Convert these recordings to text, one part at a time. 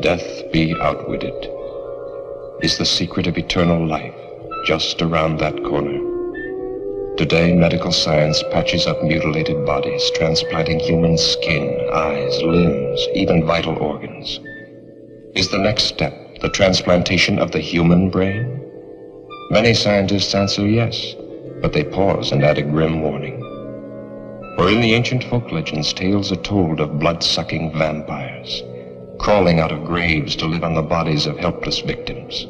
Can death be outwitted? Is the secret of eternal life just around that corner? Today, medical science patches up mutilated bodies, transplanting human skin, eyes, limbs, even vital organs. Is the next step the transplantation of the human brain? Many scientists answer yes, but they pause and add a grim warning. For in the ancient folk legends, tales are told of blood-sucking vampires, crawling out of graves to live on the bodies of helpless victims.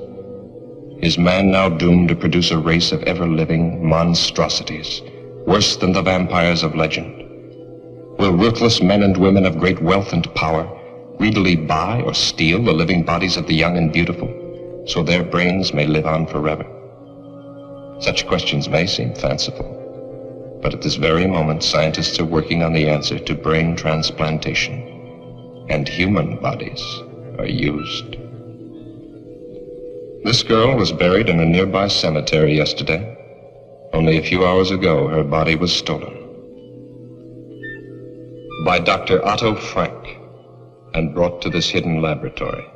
Is man now doomed to produce a race of ever-living monstrosities, worse than the vampires of legend? Will ruthless men and women of great wealth and power greedily buy or steal the living bodies of the young and beautiful, so their brains may live on forever? Such questions may seem fanciful, but at this very moment, scientists are working on the answer to brain transplantation, and human bodies are used. This girl was buried in a nearby cemetery yesterday. Only a few hours ago, her body was stolen by Dr. Otto Frank and brought to this hidden laboratory.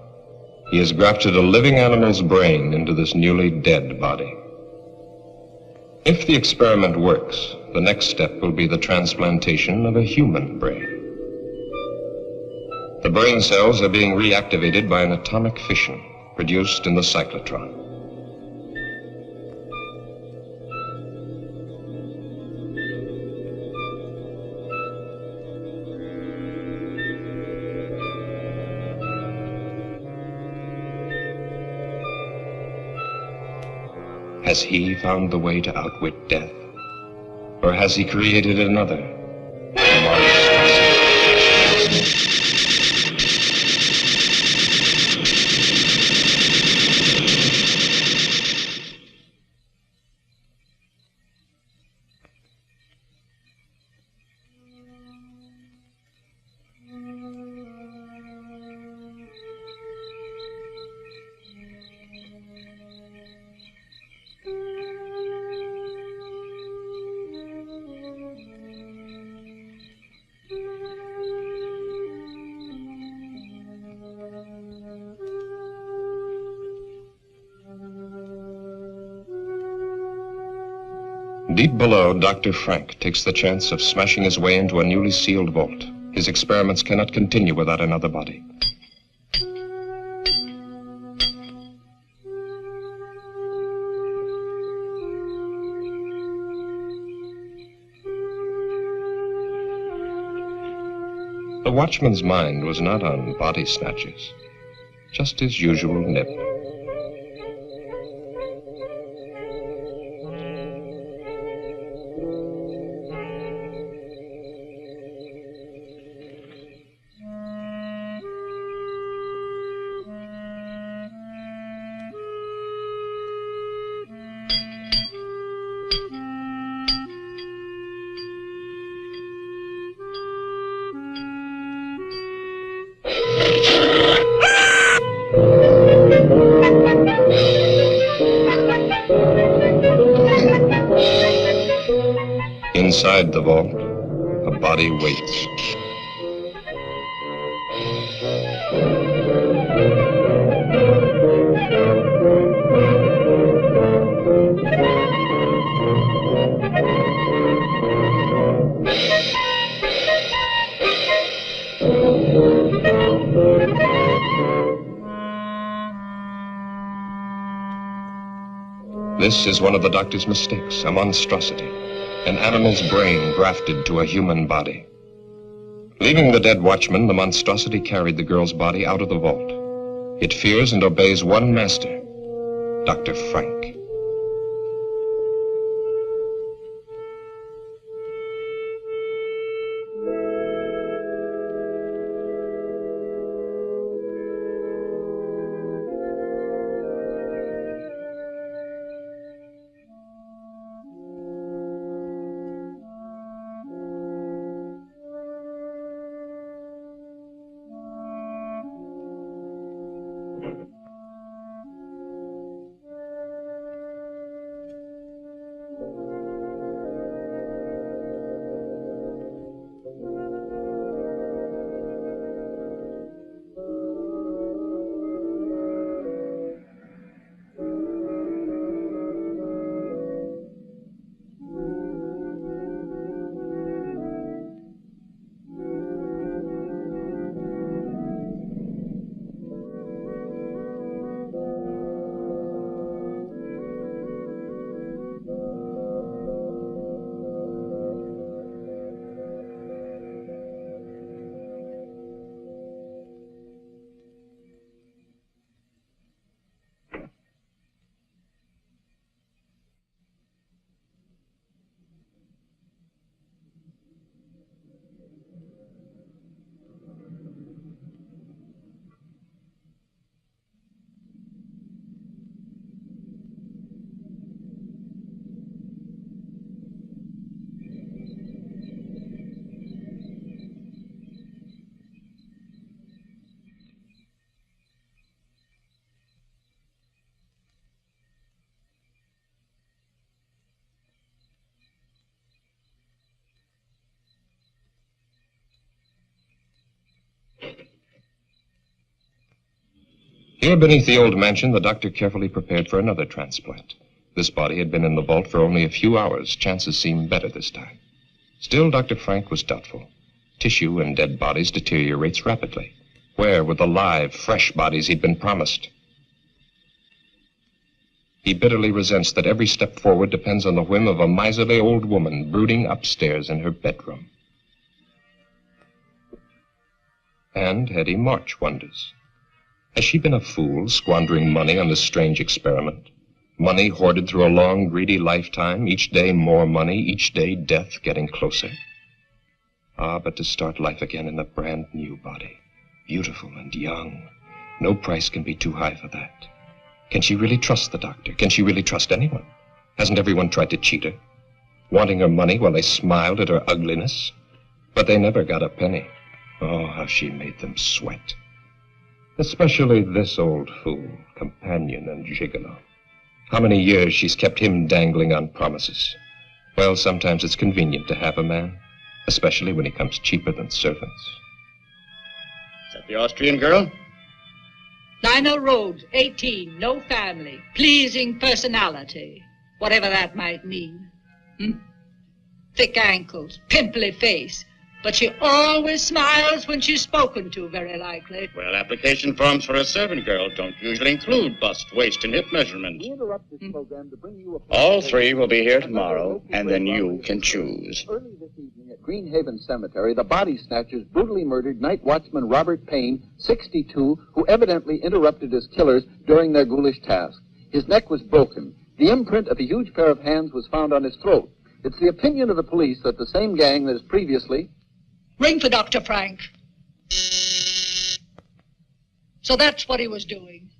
He has grafted a living animal's brain into this newly dead body. If the experiment works, the next step will be the transplantation of a human brain. The brain cells are being reactivated by an atomic fission produced in the cyclotron. Has he found the way to outwit death? Or has he created another monstrosity? Deep below, Dr. Frank takes the chance of smashing his way into a newly sealed vault. His experiments cannot continue without another body. The watchman's mind was not on body snatches, just his usual nip. Inside the vault, a body waits. This is one of the doctor's mistakes, a monstrosity. An animal's brain grafted to a human body. Leaving the dead watchman, the monstrosity carried the girl's body out of the vault. It fears and obeys one master, Dr. Frank. Here beneath the old mansion, the doctor carefully prepared for another transplant. This body had been in the vault for only a few hours. Chances seemed better this time. Still, Dr. Frank was doubtful. Tissue in dead bodies deteriorates rapidly. Where were the live, fresh bodies he'd been promised? He bitterly resents that every step forward depends on the whim of a miserly old woman brooding upstairs in her bedroom. And Hetty March wonders. Has she been a fool, squandering money on this strange experiment? Money hoarded through a long, greedy lifetime, each day more money, each day death getting closer. Ah, but to start life again in a brand new body, beautiful and young, no price can be too high for that. Can she really trust the doctor? Can she really trust anyone? Hasn't everyone tried to cheat her? Wanting her money while they smiled at her ugliness? But they never got a penny. Oh, how she made them sweat. Especially this old fool, companion and gigolo. How many years she's kept him dangling on promises. Well, sometimes it's convenient to have a man, especially when he comes cheaper than servants. Is that the Austrian girl? Lionel Rhodes, 18, no family, pleasing personality, whatever that might mean. Thick ankles, pimply face, but she always smiles when she's spoken to, very likely. Well, application forms for a servant girl don't usually include bust, waist, and hip measurement. All three will be here tomorrow, and then you can choose. Early this evening at Greenhaven Cemetery, the body snatchers brutally murdered night watchman Robert Payne, 62, who evidently interrupted his killers during their ghoulish task. His neck was broken. The imprint of a huge pair of hands was found on his throat. It's the opinion of the police that the same gang that has previously... Ring for Dr. Frank. So that's what he was doing.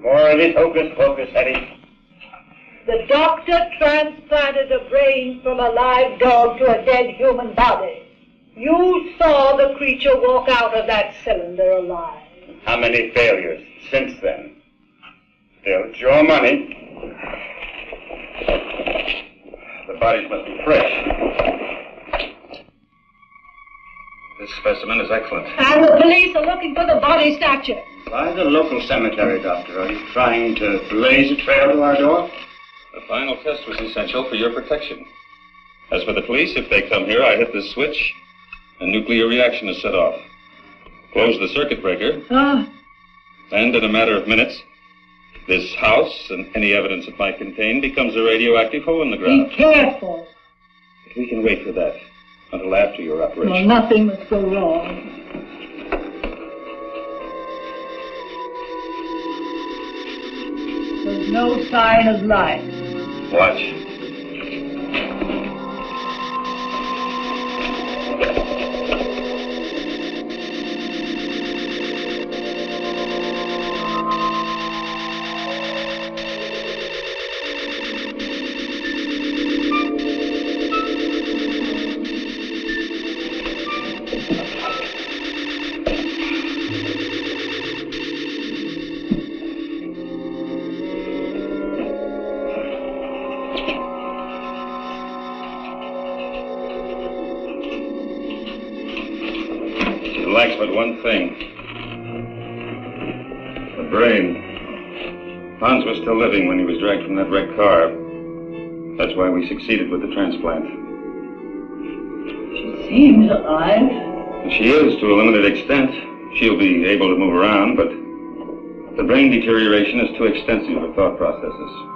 More of this hocus-pocus, Hetty. The doctor transplanted a brain from a live dog to a dead human body. You saw the creature walk out of that cylinder alive. How many failures since then? Still, it's your money. The bodies must be fresh. This specimen is excellent. And the police are looking for the body snatcher. Why the local cemetery, Doctor? Are you trying to blaze a trail to our door? The final test was essential for your protection. As for the police, if they come here, I hit this switch, a nuclear reaction is set off. Close the circuit breaker, and in a matter of minutes, this house and any evidence it might contain becomes a radioactive hole in the ground. Be careful. But we can wait for that until after your operation. Well, nothing must go wrong. There's no sign of life. Watch. but one thing. The brain. Hans was still living when he was dragged from that wrecked car. That's why we succeeded with the transplant. She seems alive. She is, to a limited extent. She'll be able to move around, but the brain deterioration is too extensive for thought processes.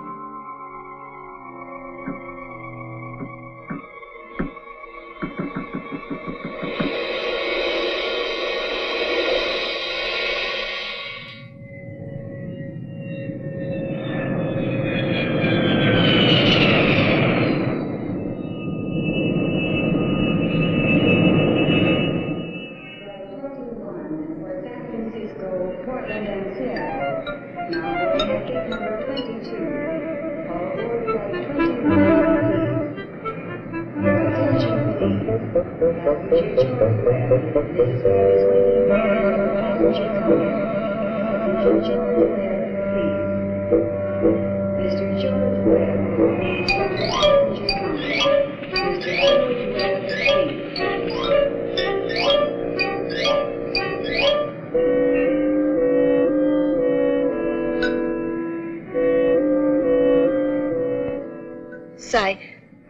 Say,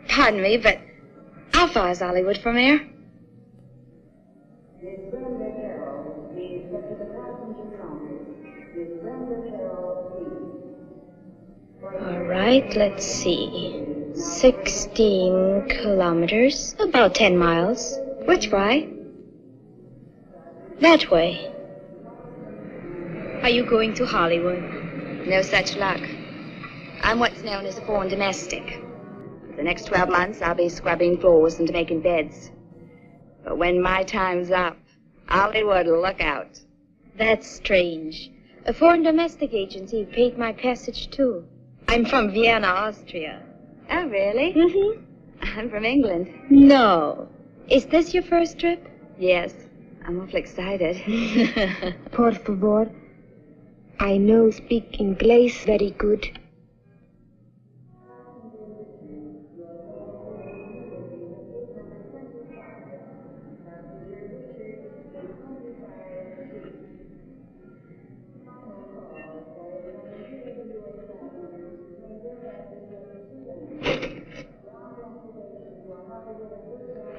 pardon me, but how far is Hollywood from here? All right, let's see. 16 kilometers, about 10 miles. Which way? That way. Are you going to Hollywood? No such luck. I'm what's known as a foreign domestic. For the next 12 months, I'll be scrubbing floors and making beds. But when my time's up, Hollywood will look out. That's strange. A foreign domestic agency paid my passage, too. I'm from Vienna, Austria. Oh, really? Mm-hmm. I'm from England. No. Is this your first trip? Yes. I'm awful excited. Por favor. I know speak English very good.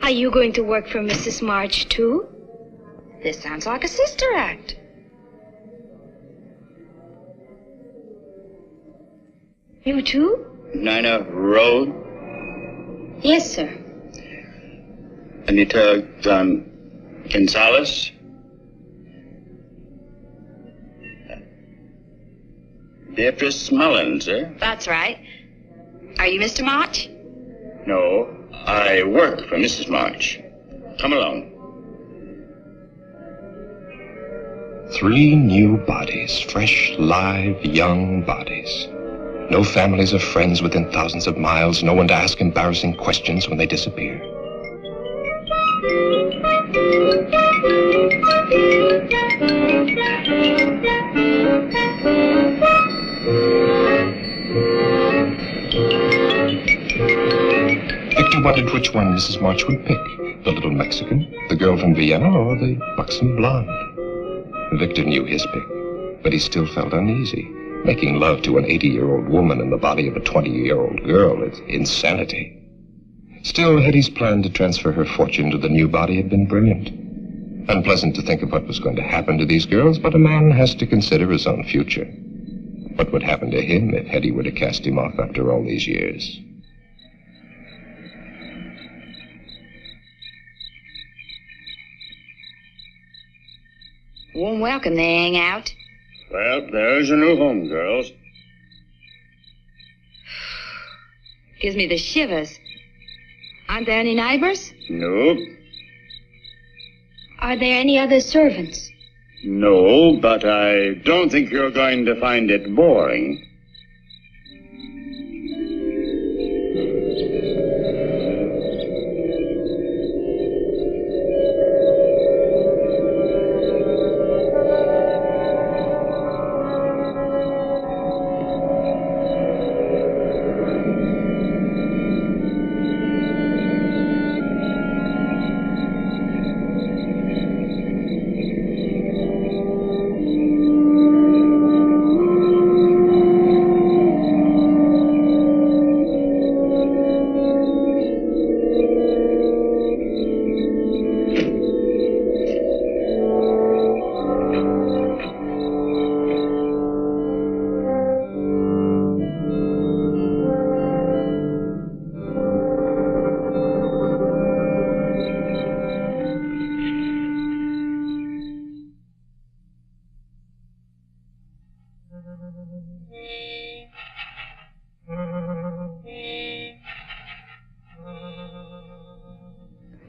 Are you going to work for Mrs. March, too? This sounds like a sister act. You too? Nina Road? Yes, sir. Anita Gonzalez? Beatrice Mullins, eh? That's right. Are you Mr. March? No, I work for Mrs. March. Come along. 3 new bodies, fresh, live, young bodies. No families or friends within thousands of miles, no one to ask embarrassing questions when they disappear. Victor wondered which one Mrs. March would pick, the little Mexican, the girl from Vienna, or the buxom blonde. Victor knew his pick, but he still felt uneasy. Making love to an 80-year-old woman in the body of a 20-year-old girl is insanity. Still, Hetty's plan to transfer her fortune to the new body had been brilliant. Unpleasant to think of what was going to happen to these girls, but a man has to consider his own future. What would happen to him if Hetty were to cast him off after all these years? Warm welcome they hang out. Well, there's your new home, girls. Gives me the shivers. Aren't there any neighbors? Nope. Are there any other servants? No, but I don't think you're going to find it boring.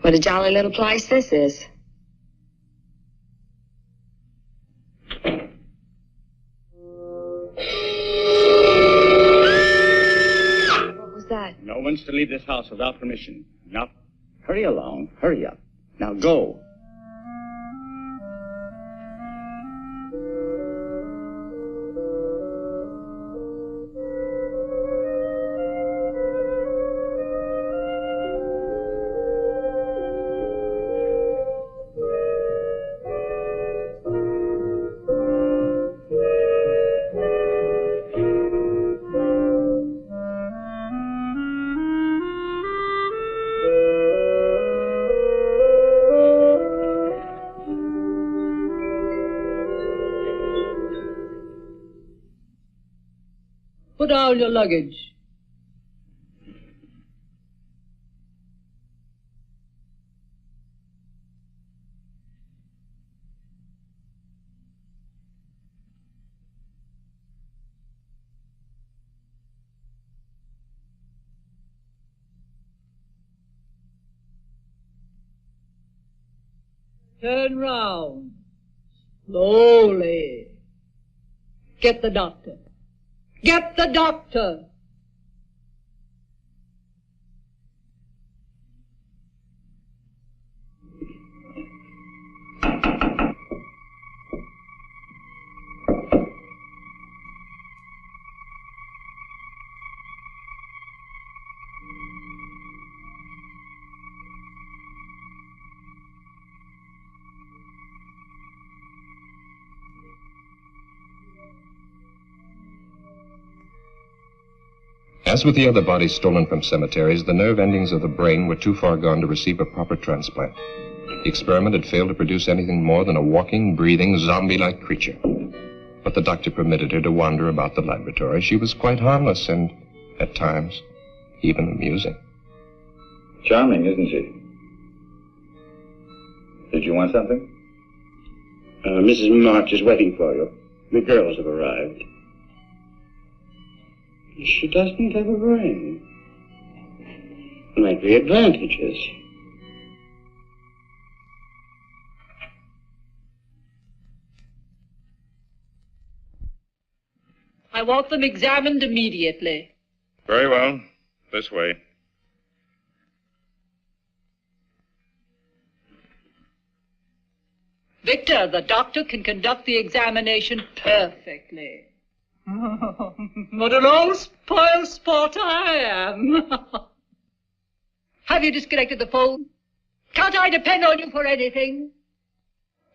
What a jolly little place this is. What was that? No one's to leave this house without permission. Now, hurry along. Hurry up. Now go. Put down your luggage. Turn round. Slowly. Get the doctor. Get the doctor! As with the other bodies stolen from cemeteries, the nerve endings of the brain were too far gone to receive a proper transplant. The experiment had failed to produce anything more than a walking, breathing, zombie-like creature. But the doctor permitted her to wander about the laboratory. She was quite harmless and, at times, even amusing. Charming, isn't she? Did you want something? Mrs. March is waiting for you. The girls have arrived. She doesn't have a brain. Might be advantages. I want them examined immediately. Very well. This way. Victor, the doctor can conduct the examination perfectly. What an old spoiled sport I am. Have you disconnected the phone? Can't I depend on you for anything?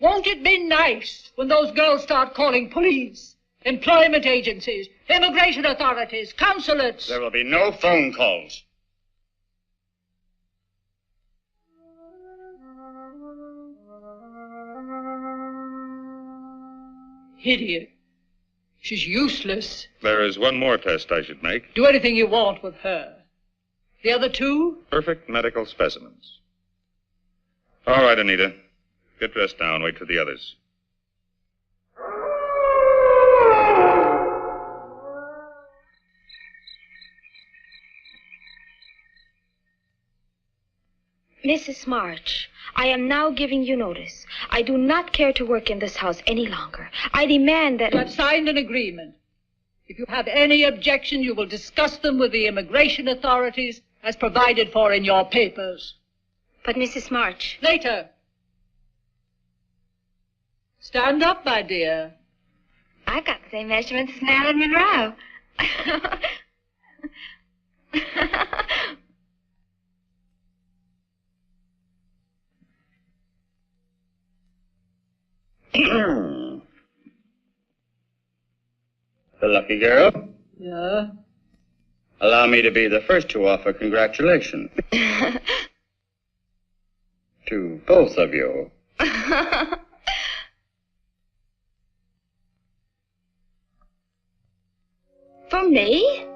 Won't it be nice when those girls start calling police, employment agencies, immigration authorities, consulates? There will be no phone calls. Idiot. She's useless. There is one more test I should make. Do anything you want with her. The other two? Perfect medical specimens. All right, Anita. Get dressed now and wait for the others. Mrs. March, I am now giving you notice. I do not care to work in this house any longer. I demand that... You have signed an agreement. If you have any objection, you will discuss them with the immigration authorities as provided for in your papers. But, Mrs. March... Later. Stand up, my dear. I've got the same measurements as Marilyn Monroe. The lucky girl. Yeah? Allow me to be the first to offer congratulations. To both of you. For me?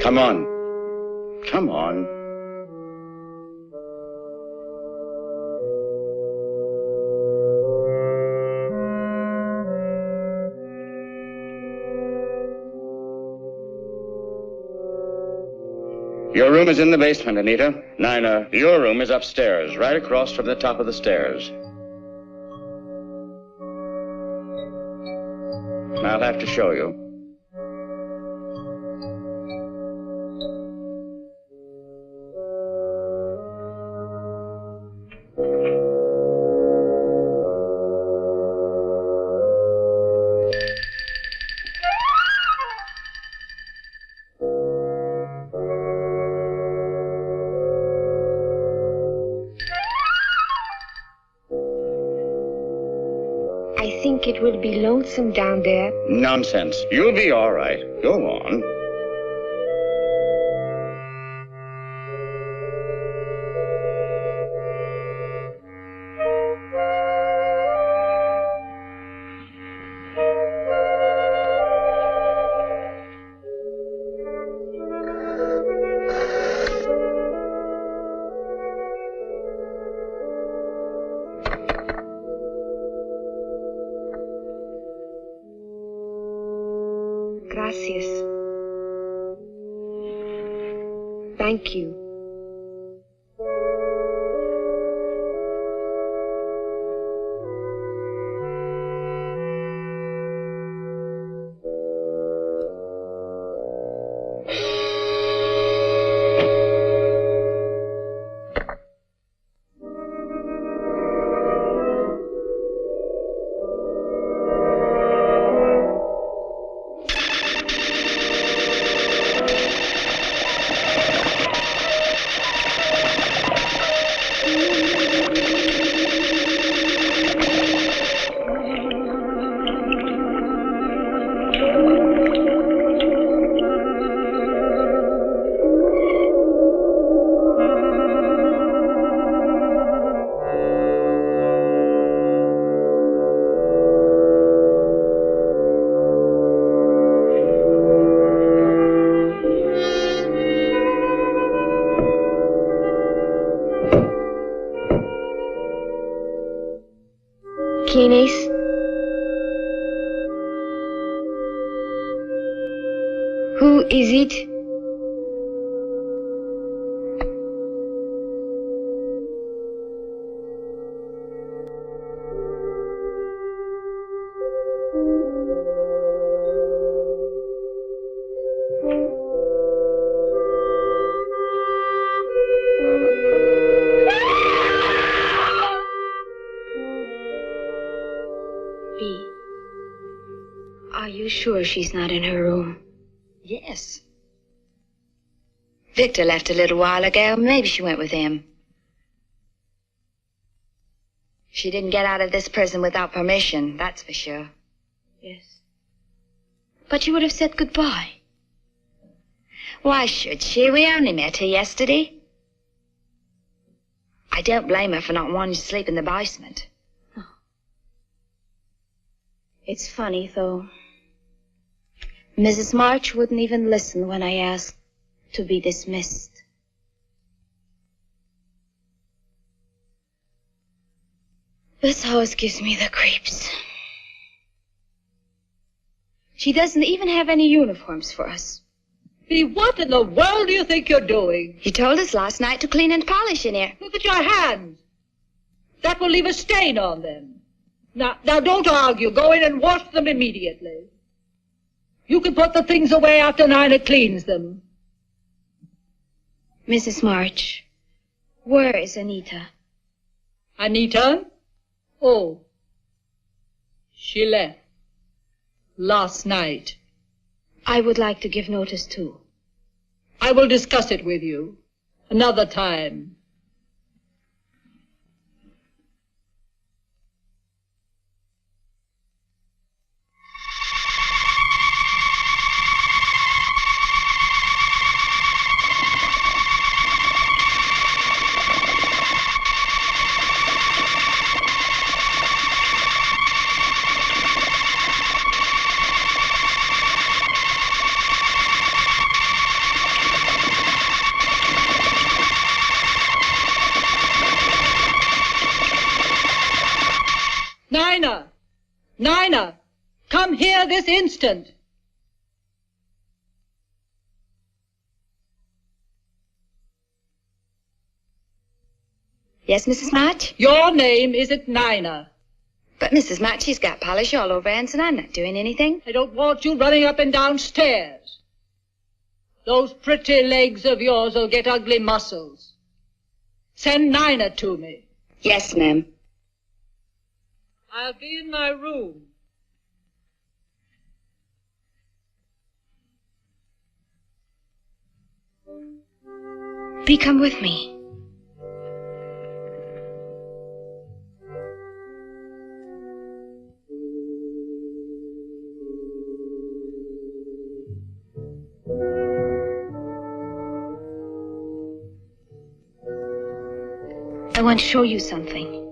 Come on. Come on. Your room is in the basement, Anita. Nina, your room is upstairs, right across from the top of the stairs. I'll have to show you. I think it will be lonesome down there. Nonsense. You'll be all right. Go on. Gracias. Thank you. ¿Quién es? Who is it? Are you sure she's not in her room? Yes. Victor left a little while ago. Maybe she went with him. She didn't get out of this prison without permission, that's for sure. Yes. But you would have said goodbye. Why should she? We only met her yesterday. I don't blame her for not wanting to sleep in the basement. Oh. It's funny, though. Mrs. March wouldn't even listen when I asked to be dismissed. This house gives me the creeps. She doesn't even have any uniforms for us. Bea, what in the world do you think you're doing? You told us last night to clean and polish in here. Look at your hands. That will leave a stain on them. Now don't argue. Go in and wash them immediately. You can put the things away after Nina cleans them. Mrs. March, where is Anita? Anita? Oh, she left last night. I would like to give notice, too. I will discuss it with you another time. Nina, come here this instant. Yes, Mrs. March? Your name isn't Nina. But Mrs. March, she's got polish all over hands and I'm not doing anything. I don't want you running up and down stairs. Those pretty legs of yours will get ugly muscles. Send Nina to me. Yes, ma'am. I'll be in my room. Bee, come with me. I want to show you something.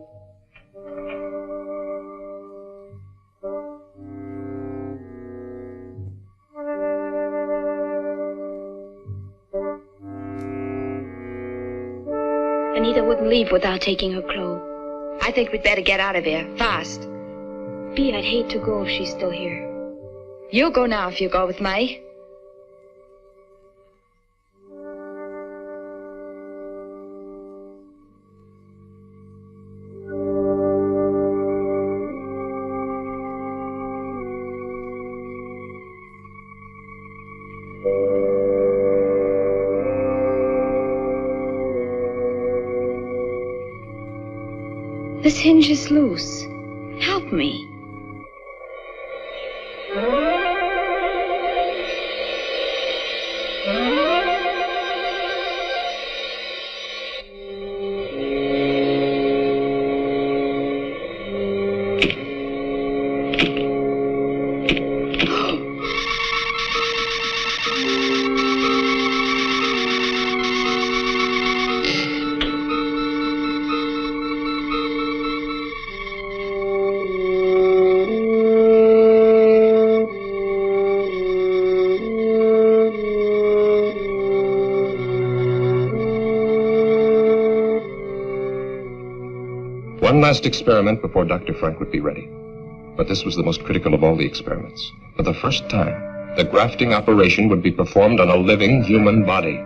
Anita wouldn't leave without taking her clothes. I think we'd better get out of here, fast. Bee, I'd hate to go if she's still here. You go now if you go with me. This hinge is loose. Help me. One last experiment before Dr. Frank would be ready. But this was the most critical of all the experiments. For the first time, the grafting operation would be performed on a living human body,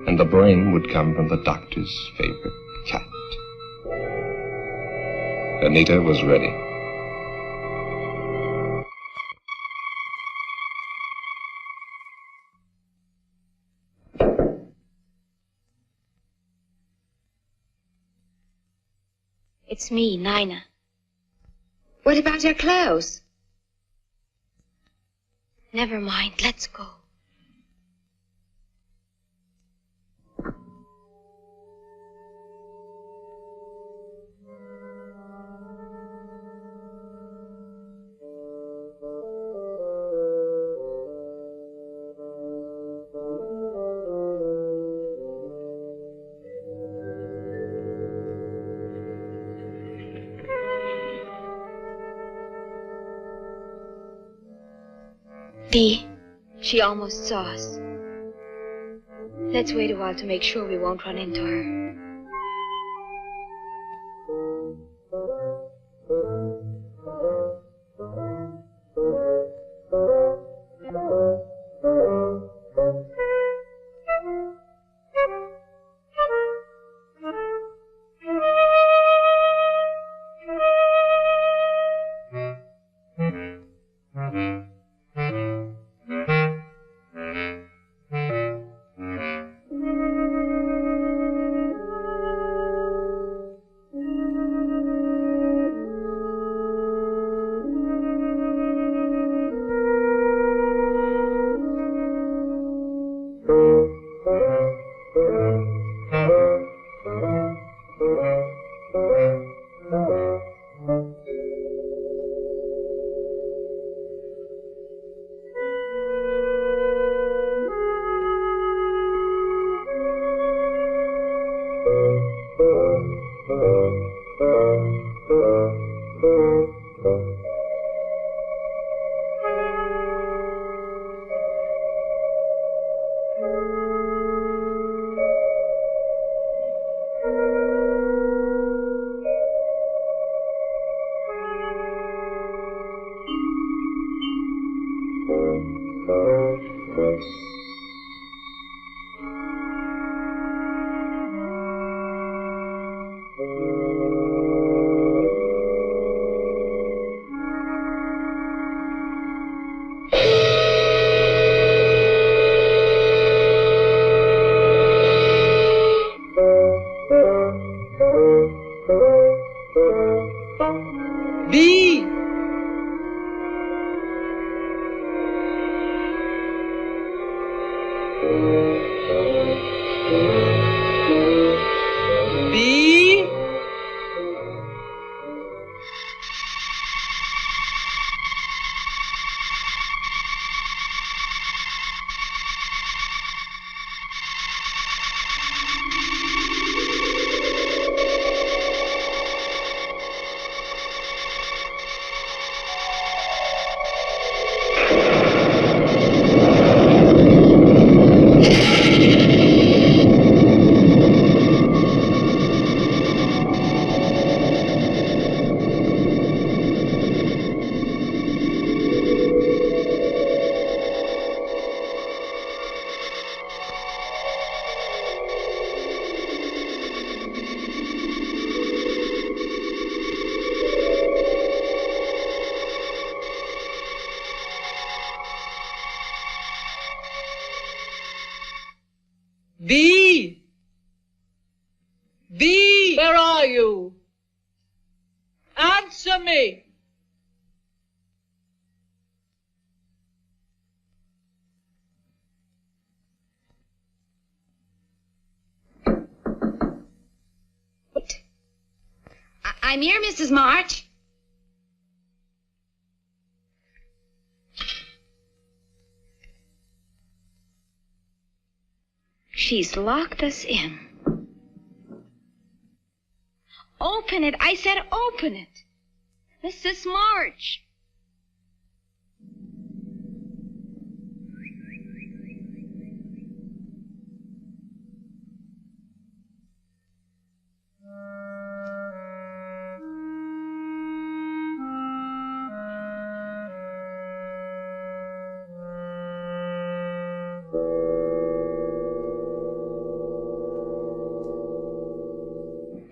and the brain would come from the doctor's favorite cat. Anita was ready. It's me, Nina. What about your clothes? Never mind, let's go. Bee, she almost saw us. Let's wait a while to make sure we won't run into her. B. B. B. B. Where are you? Answer me. What? I'm here, Mrs. March. She's locked us in. Open it. I said open it. Mrs. March.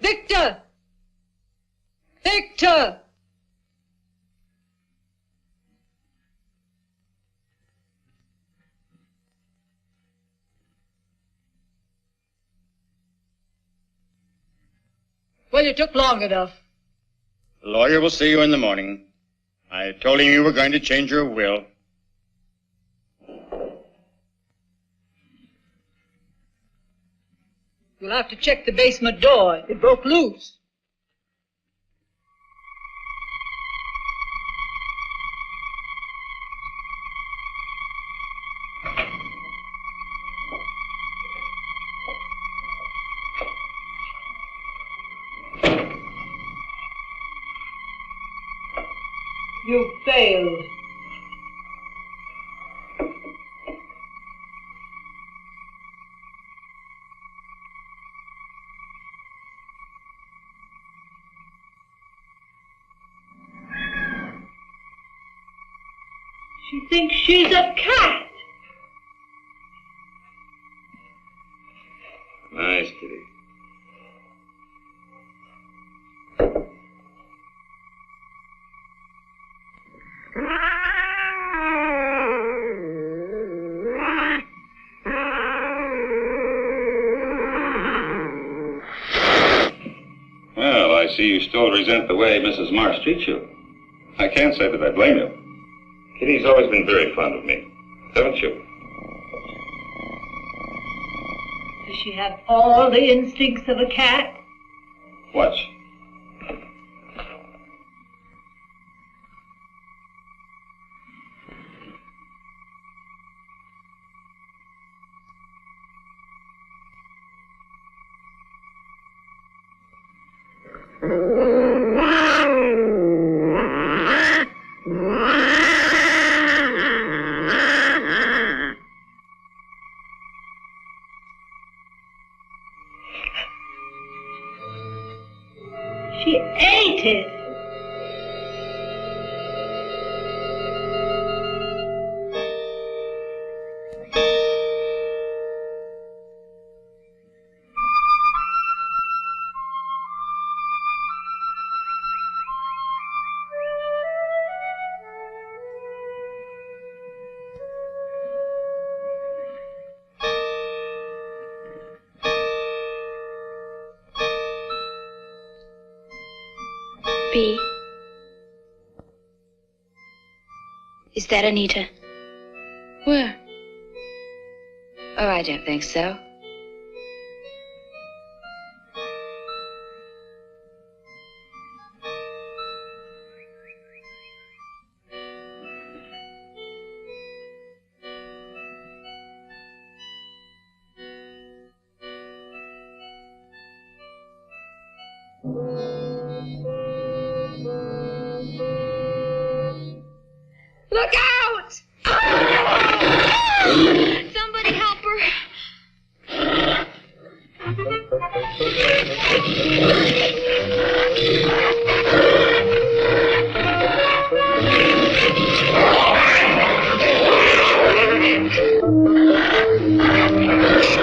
Victor! Victor! Well, you took long enough. The lawyer will see you in the morning. I told him you were going to change your will. You'll have to check the basement door. It broke loose. You failed. She thinks she's a cat. Nice kitty. Well, I see you still resent the way Mrs. Marsh treats you. I can't say that I blame you. Kitty's always been very fond of me, haven't you? Does she have all the instincts of a cat? Watch. She ate it. be. Is that Anita? Where? Oh, I don't think so. Look out! Somebody help her.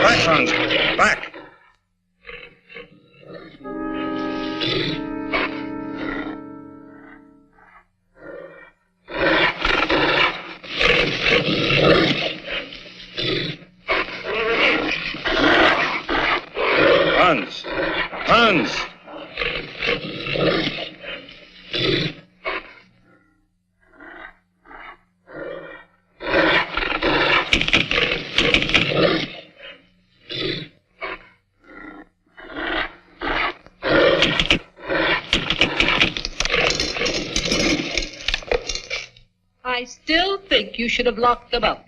Back, Hans. Back. Hans. Hans. I still think you should have locked them up.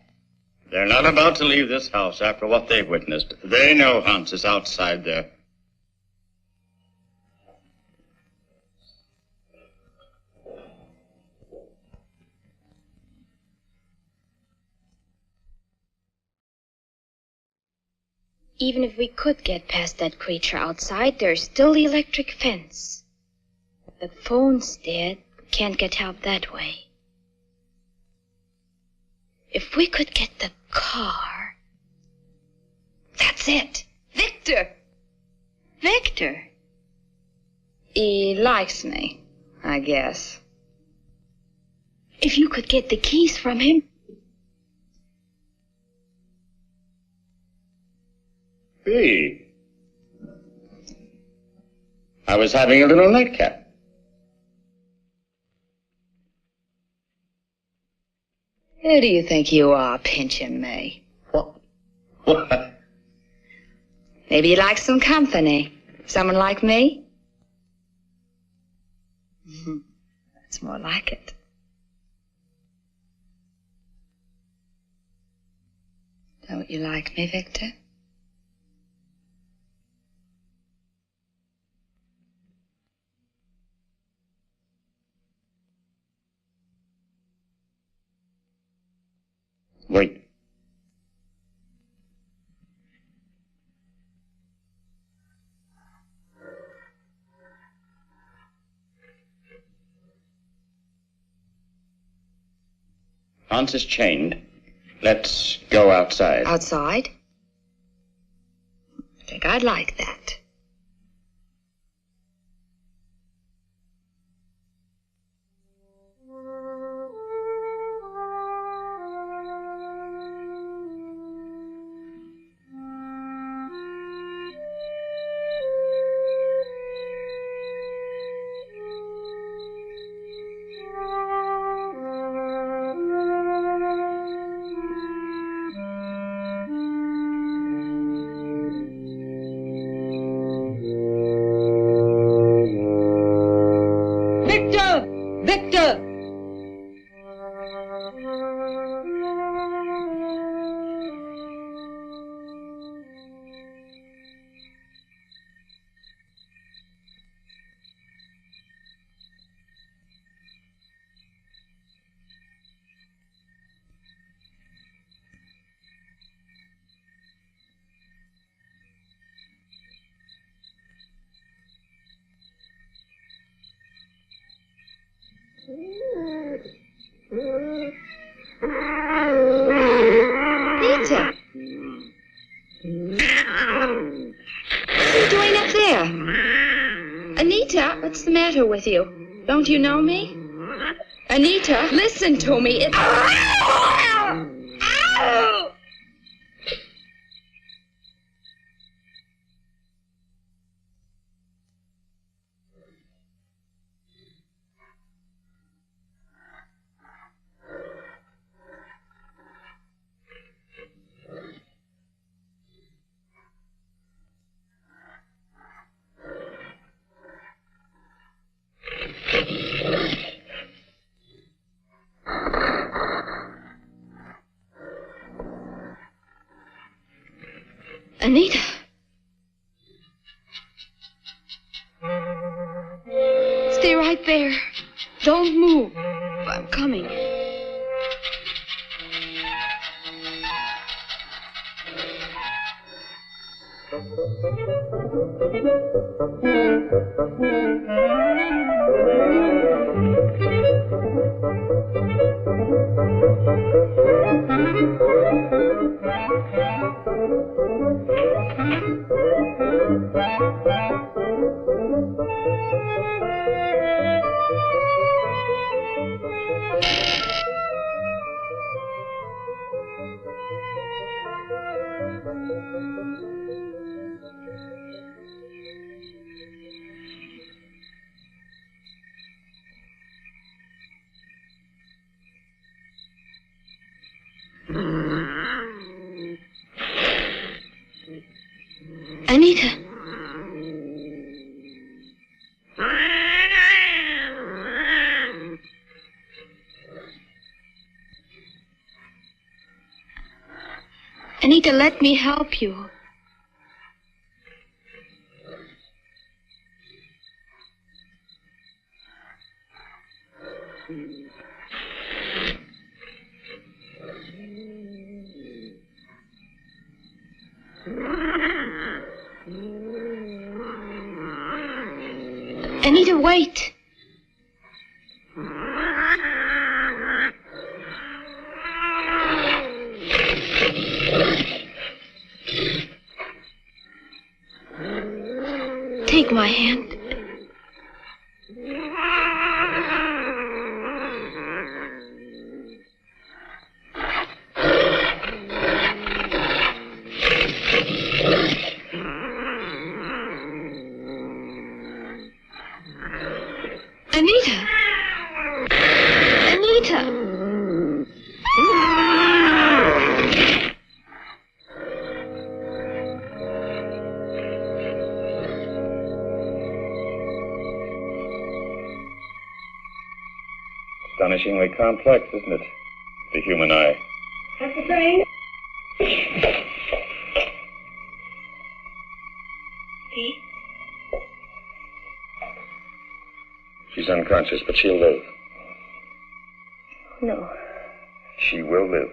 They're not about to leave this house after what they've witnessed. They know Hans is outside there. Even if we could get past that creature outside, there's still the electric fence. The phone's dead. Can't get help that way. If we could get the car... That's it! Victor! Victor? He likes me, I guess. If you could get the keys from him... Gee. I was having a little nightcap. Who do you think you are, pinching me? What? Maybe you like some company. Someone like me? That's more like it. Don't you like me, Victor? Wait. Hans is chained. Let's go outside. Outside? I think I'd like that. Victor! Anita! What are you doing up there? Anita, what's the matter with you? Don't you know me? Anita, listen to me. It's... Ow! Anita. Stay right there. Don't move. I'm coming. Anita. Anita, let me help you. Anita, wait. Take my hand. Anita! Anita! Astonishingly complex, isn't it? The human eye. Dr. Frank? See? She's unconscious, but she'll live. No. She will live.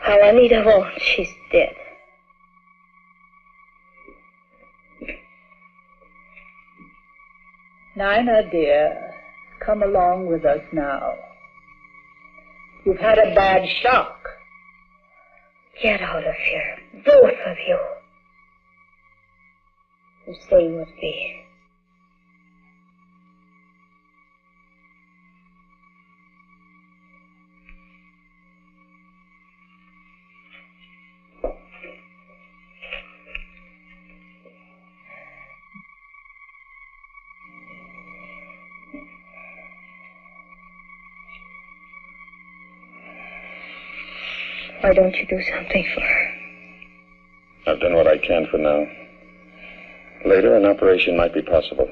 How Anita won't. She's dead. Nina, dear, come along with us now. You've had a bad shock. Get out of here, both of you. You stay with me. Why don't you do something for her? I've done what I can for now. Later, an operation might be possible.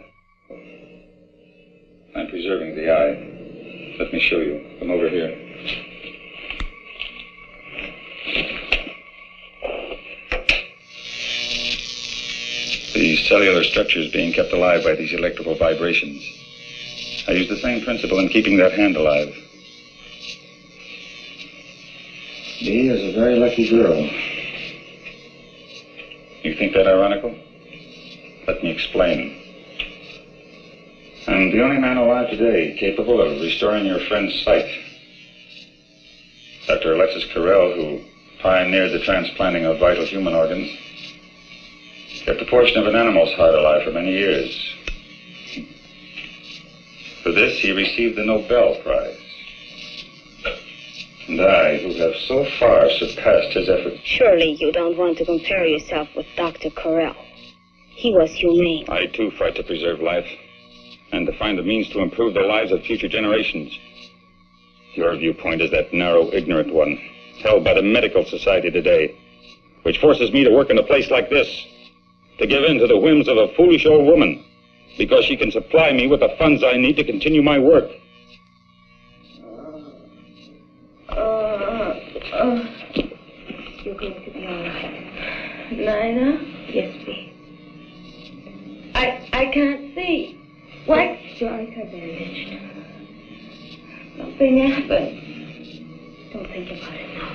I'm preserving the eye. Let me show you. Come over here. The cellular structure is being kept alive by these electrical vibrations. I use the same principle in keeping that hand alive. Dee is a very lucky girl. You think that ironical? Let me explain. I'm the only man alive today capable of restoring your friend's sight. Dr. Alexis Carrel, who pioneered the transplanting of vital human organs, kept a portion of an animal's heart alive for many years. For this, he received the Nobel Prize. And I, who have so far surpassed his efforts. Surely you don't want to compare yourself with Dr. Carrel. He was humane. I, too, fight to preserve life and to find the means to improve the lives of future generations. Your viewpoint is that narrow, ignorant one, held by the medical society today, which forces me to work in a place like this, to give in to the whims of a foolish old woman, because she can supply me with the funds I need to continue my work. You're going to be all right. Nina? Yes, please. I can't see. What? Your eyes are bandaged. Something happened. Don't think about it now.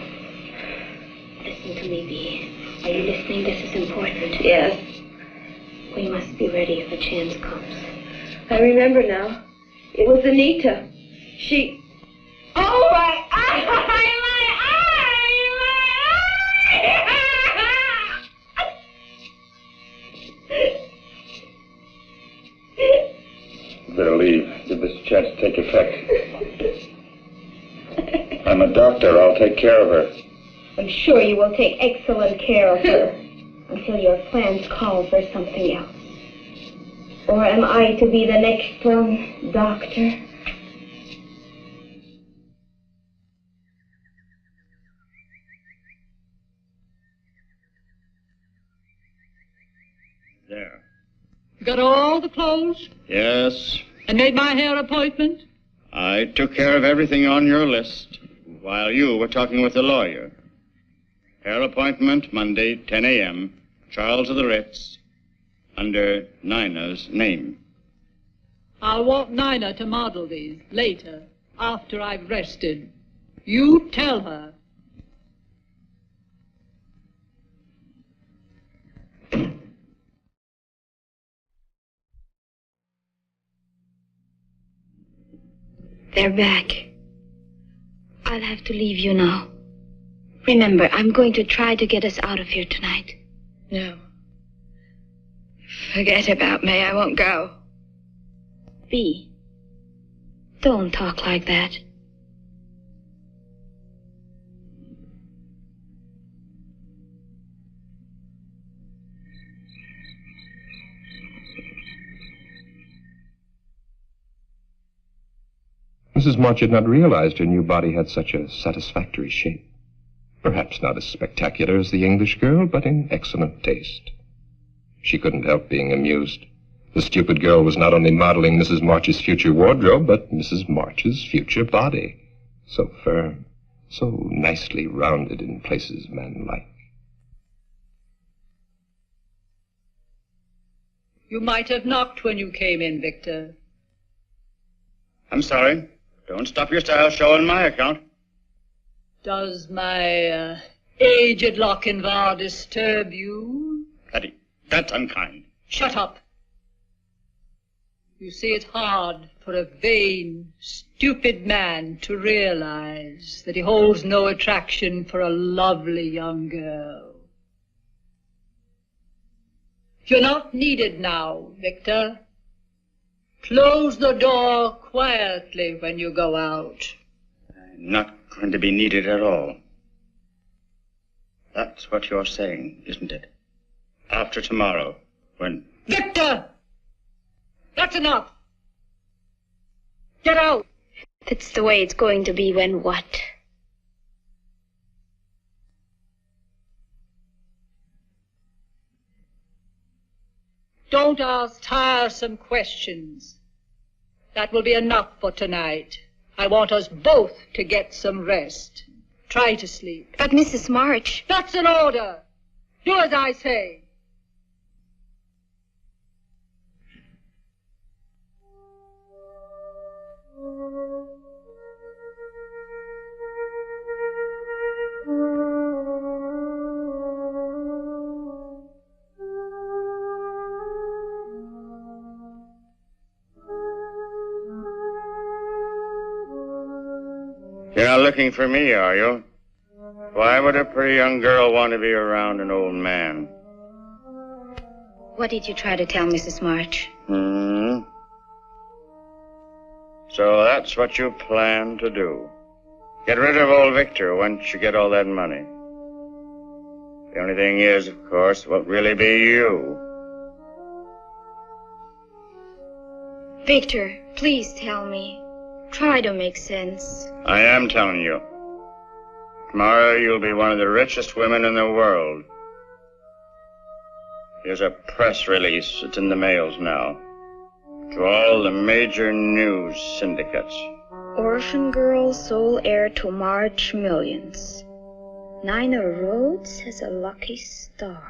Listen to me, Bee. Are you listening? This is important. Yes. We must be ready if a chance comes. I remember now. It was Anita. She... Oh, my eye! My eye! Better leave. Give this chance to take effect. I'm a doctor. I'll take care of her. I'm sure you will take excellent care of her until your plans call for something else. Or am I to be the next one, Doctor? There. You got all the clothes? Yes. And made my hair appointment? I took care of everything on your list while you were talking with the lawyer. Hair appointment Monday, 10 a.m., Charles of the Ritz, under Nina's name. I'll want Nina to model these later, after I've rested. You tell her. They're back. I'll have to leave you now. Remember, I'm going to try to get us out of here tonight. No. Forget about me. I won't go. Bee, don't talk like that. Mrs. March had not realized her new body had such a satisfactory shape. Perhaps not as spectacular as the English girl, but in excellent taste. She couldn't help being amused. The stupid girl was not only modeling Mrs. March's future wardrobe, but Mrs. March's future body. So firm, so nicely rounded in places man-like. You might have knocked when you came in, Victor. I'm sorry. Don't stop your style show on my account. Does my aged Lochinvar disturb you? Patty, that's unkind. Shut up. You see, it's hard for a vain, stupid man to realize that he holds no attraction for a lovely young girl. You're not needed now, Victor. Close the door quietly when you go out. I'm not going to be needed at all. That's what you're saying, isn't it? After tomorrow, when... Victor! That's enough! Get out! That's the way it's going to be when what? Don't ask tiresome questions. That will be enough for tonight. I want us both to get some rest. Try to sleep. But Mrs. March... That's an order. Do as I say. You're not looking for me, are you? Why would a pretty young girl want to be around an old man? What did you try to tell Mrs. March? So that's what you plan to do. Get rid of old Victor once you get all that money. The only thing is, of course, it won't really be you. Victor, please tell me. Try to make sense. I am telling you. Tomorrow you'll be one of the richest women in the world. Here's a press release. It's in the mails now. To all the major news syndicates. Orphan girl, sole heir to March millions. Nina Rhodes has a lucky star.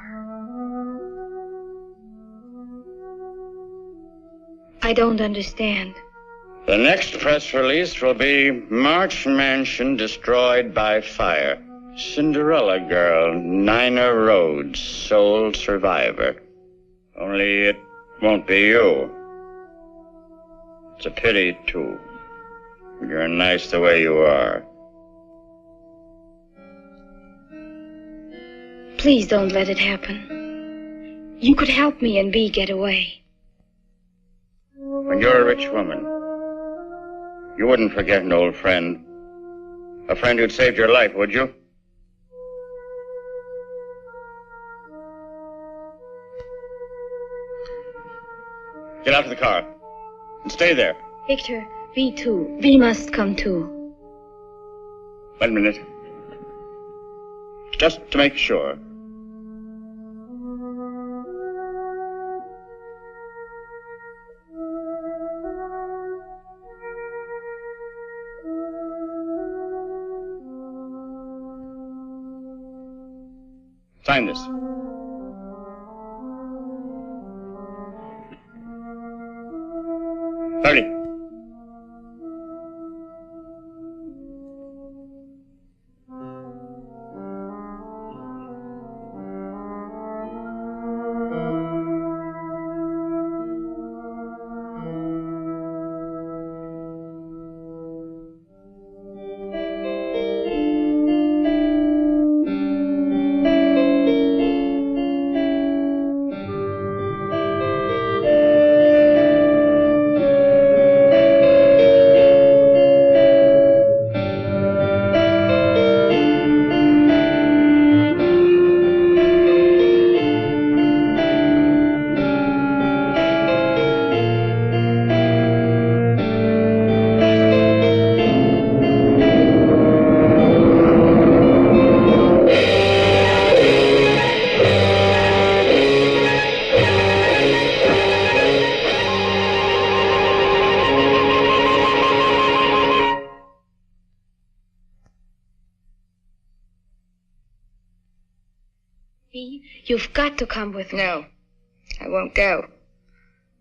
I don't understand. The next press release will be March Mansion destroyed by fire. Cinderella girl, Nina Rhodes, sole survivor. Only it won't be you. It's a pity, too. You're nice the way you are. Please don't let it happen. You could help me and Bee get away. When you're a rich woman, you wouldn't forget an old friend. A friend who'd saved your life, would you? Get out of the car and stay there. Victor, Bee too. Bee must come too. Wait a minute. Just to make sure. Sign this. Hurry. Bee, you've got to come with me. No, I won't go.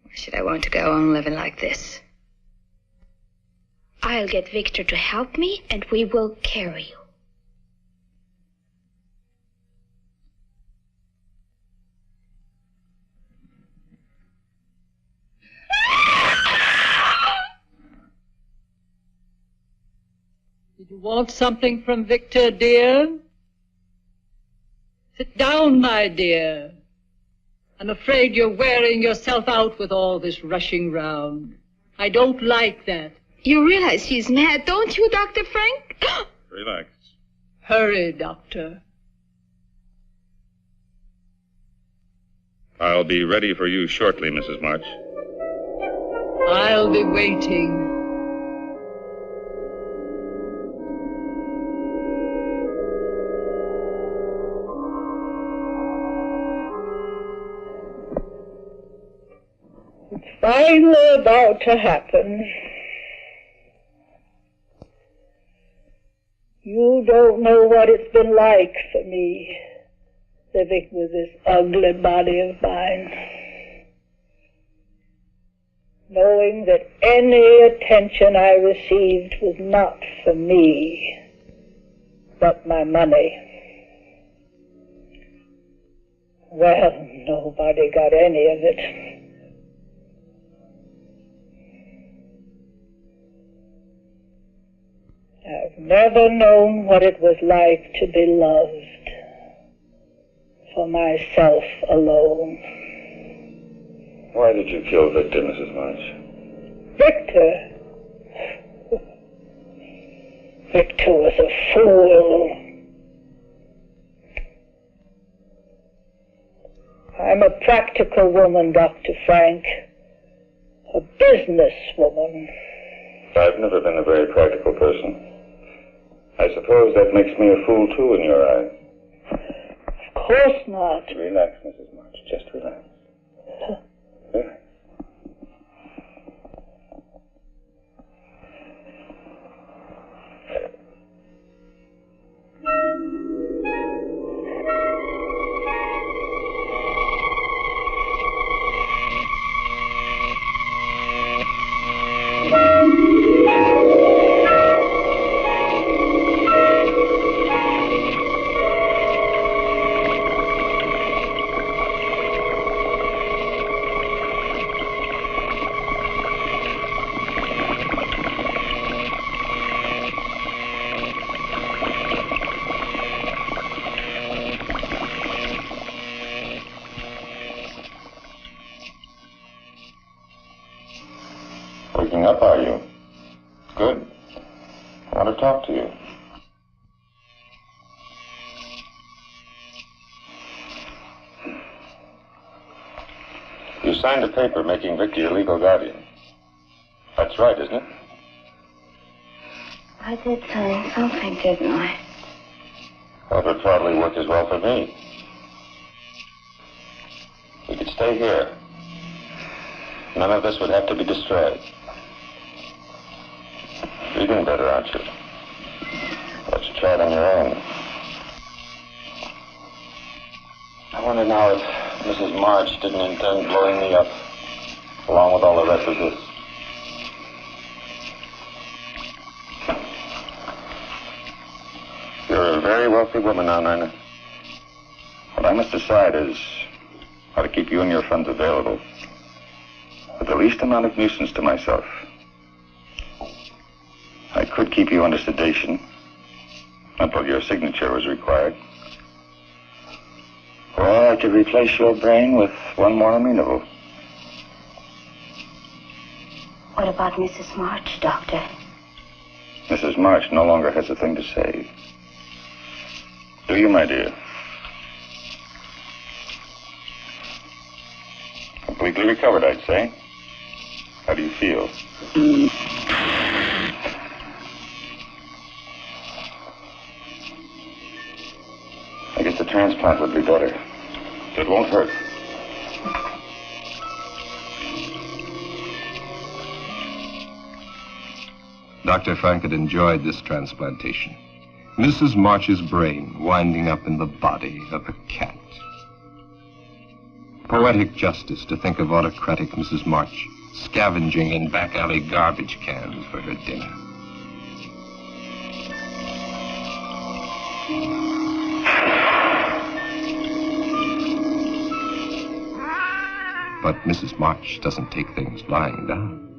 Why should I want to go on living like this? I'll get Victor to help me, and we will carry you. Did you want something from Victor, dear? Sit down, my dear. I'm afraid you're wearing yourself out with all this rushing round. I don't like that. You realize he's mad, don't you, Dr. Frank? Relax. Hurry, Doctor. I'll be ready for you shortly, Mrs. March. I'll be waiting. Finally about to happen. You don't know what it's been like for me, living with this ugly body of mine. Knowing that any attention I received was not for me, but my money. Well, nobody got any of it. I've never known what it was like to be loved for myself alone. Why did you kill Victor, Mrs. March? Victor? Victor was a fool. I'm a practical woman, Dr. Frank. A business woman. I've never been a very practical person. I suppose that makes me a fool, too, in your eyes. Of course not. Relax, Mrs. March. Just relax. Relax. Waking up, are you? Good. I want to talk to you. You signed a paper making Victor your legal guardian. That's right, isn't it? I did sign something, didn't I? That would probably work as well for me. We could stay here. None of this would have to be destroyed. You're doing better, aren't you? Why don't you try it on your own? I wonder now if Mrs. March didn't intend blowing me up, along with all the rest of this. You're a very wealthy woman now, Nina. What I must decide is how to keep you and your funds available with the least amount of nuisance to myself. I could keep you under sedation until your signature was required. Or I could replace your brain with one more amenable. What about Mrs. March, Doctor? Mrs. March no longer has a thing to say. Do you, my dear? Completely recovered, I'd say. How do you feel? I guess the transplant would be better. It won't hurt. Dr. Frank had enjoyed this transplantation. Mrs. March's brain winding up in the body of a cat. Poetic justice to think of autocratic Mrs. March scavenging in back alley garbage cans for her dinner. But Mrs. March doesn't take things lying down.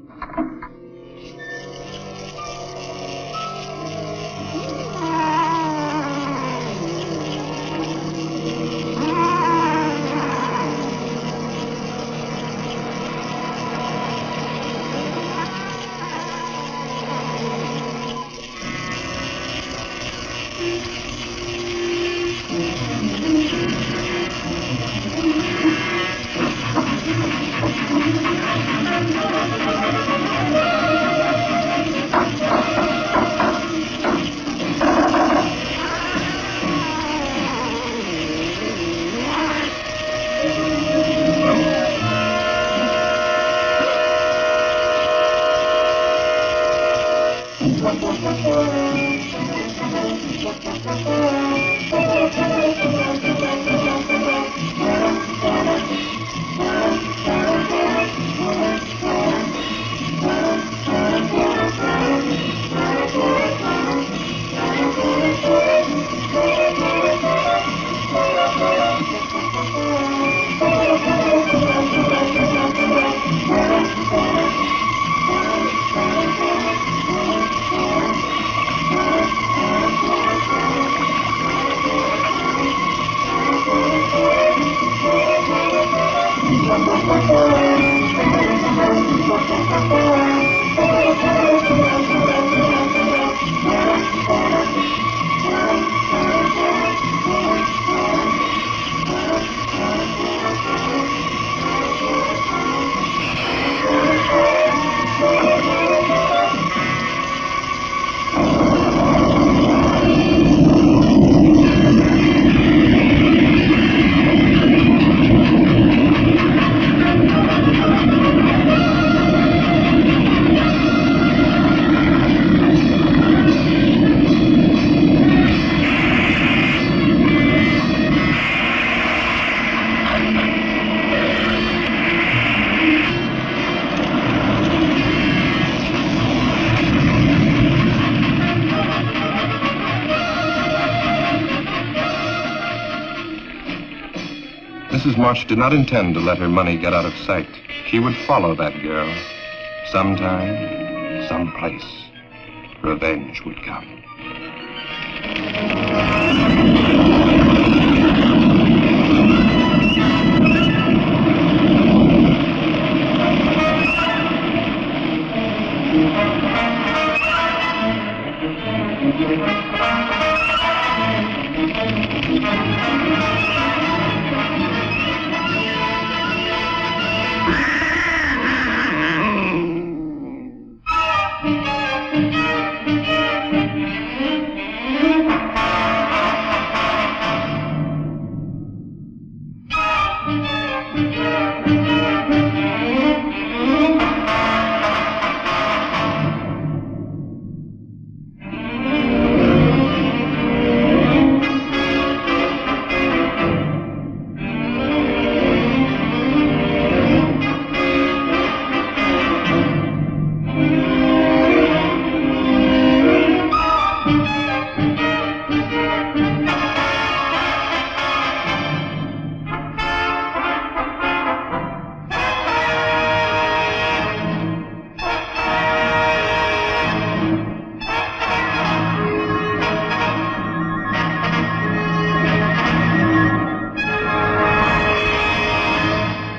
Mrs. March did not intend to let her money get out of sight. She would follow that girl. Sometime, someplace, revenge would come.